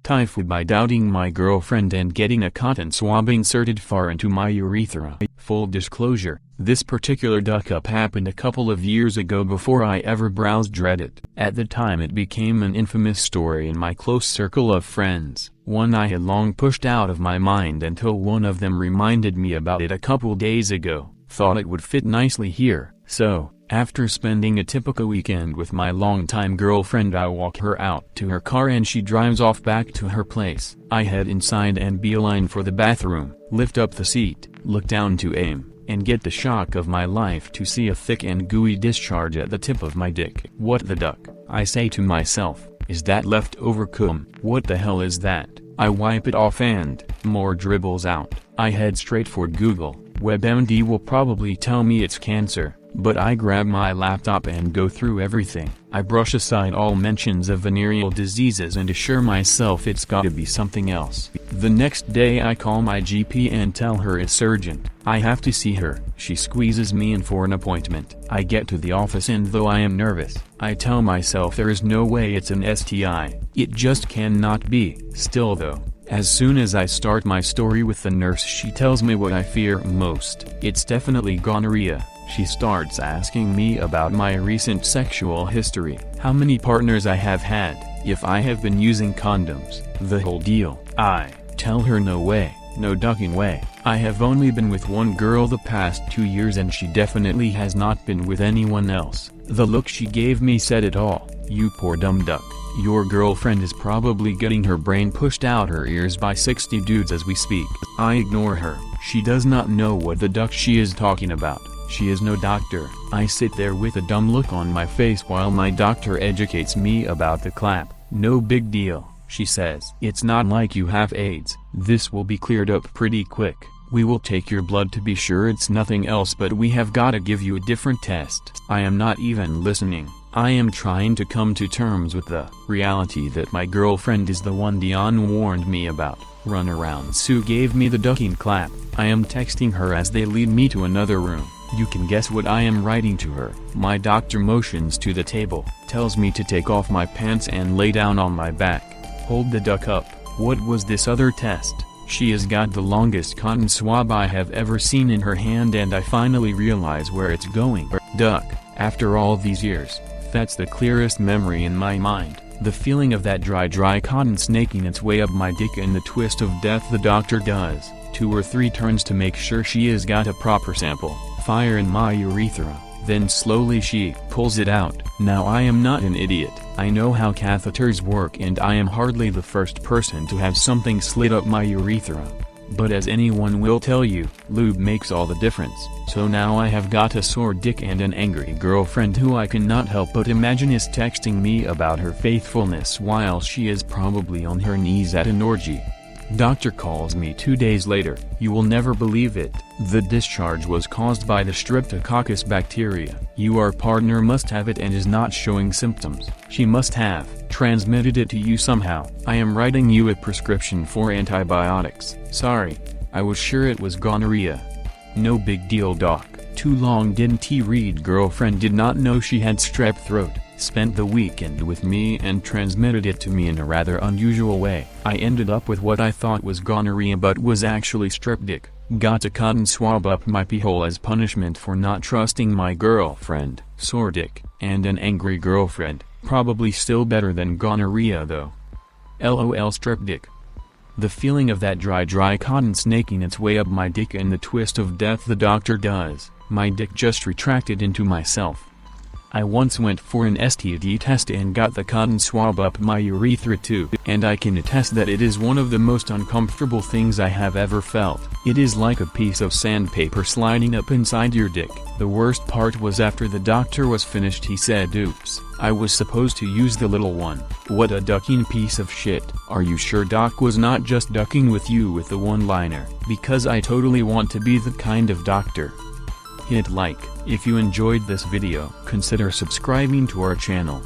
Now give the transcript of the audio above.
TIFU by doubting my girlfriend and getting a cotton swab inserted far into my urethra. Full disclosure, this particular duck-up happened a couple of years ago before I ever browsed Reddit. At the time it became an infamous story in my close circle of friends, one I had long pushed out of my mind until one of them reminded me about it a couple days ago. Thought it would fit nicely here, so, after spending a typical weekend with my longtime girlfriend, I walk her out to her car and she drives off back to her place. I head inside and beeline for the bathroom, lift up the seat, look down to aim, and get the shock of my life to see a thick and gooey discharge at the tip of my dick. What the duck? I say to myself, is that leftover cum? What the hell is that? I wipe it off and more dribbles out. I head straight for Google. WebMD will probably tell me it's cancer, but I grab my laptop and go through everything. I brush aside all mentions of venereal diseases and assure myself it's gotta be something else. The next day I call my GP and tell her it's urgent. I have to see her. She squeezes me in for an appointment. I get to the office and though I am nervous, I tell myself there is no way it's an STI. It just cannot be. Still though, as soon as I start my story with the nurse, she tells me what I fear most. It's definitely gonorrhea. She starts asking me about my recent sexual history, how many partners I have had, if I have been using condoms, the whole deal. I tell her no way, no ducking way. I have only been with one girl the past 2 years and she definitely has not been with anyone else. The look she gave me said it all. You poor dumb duck. Your girlfriend is probably getting her brain pushed out her ears by 60 dudes as we speak. I ignore her. She does not know what the duck she is talking about. She is no doctor. I sit there with a dumb look on my face while my doctor educates me about the clap. No big deal, she says. It's not like you have AIDS. This will be cleared up pretty quick. We will take your blood to be sure it's nothing else, but we have gotta give you a different test. I am not even listening. I am trying to come to terms with the reality that my girlfriend is the one Dion warned me about. Runaround Sue gave me the ducking clap. I am texting her as they lead me to another room. You can guess what I am writing to her. My doctor motions to the table, tells me to take off my pants and lay down on my back. Hold the duck up. What was this other test? She has got the longest cotton swab I have ever seen in her hand and I finally realize where it's going. Duck. After all these years, that's the clearest memory in my mind. The feeling of that dry cotton snaking its way up my dick and the twist of death the doctor does 2 or 3 turns to make sure she has got a proper sample. Fire in my urethra, then slowly she pulls it out. Now I am not an idiot. I know how catheters work and I am hardly the first person to have something slid up my urethra. But as anyone will tell you, lube makes all the difference. So now I have got a sore dick and an angry girlfriend who I cannot help but imagine is texting me about her faithfulness while she is probably on her knees at an orgy. Doctor calls me 2 days later. You will never believe it. The discharge was caused by the Streptococcus bacteria. Your partner must have it and is not showing symptoms. She must have transmitted it to you somehow. I am writing you a prescription for antibiotics. Sorry, I was sure it was gonorrhea. No big deal, doc. Too long didn't he read? Girlfriend did not know she had strep throat. Spent the weekend with me and transmitted it to me in a rather unusual way. I ended up with what I thought was gonorrhea but was actually strep dick. Got a cotton swab up my pee hole as punishment for not trusting my girlfriend. Sore dick, and an angry girlfriend. Probably still better than gonorrhea though. LOL strep dick. The feeling of that dry cotton snaking its way up my dick and the twist of death the doctor does. My dick just retracted into myself. I once went for an STD test and got the cotton swab up my urethra too, and I can attest that it is one of the most uncomfortable things I have ever felt. It is like a piece of sandpaper sliding up inside your dick. The worst part was after the doctor was finished he said, "Oops, I was supposed to use the little one." What a ducking piece of shit. Are you sure doc was not just ducking with you with the one-liner? Because I totally want to be the kind of doctor. Hit like if you enjoyed this video. Consider subscribing to our channel.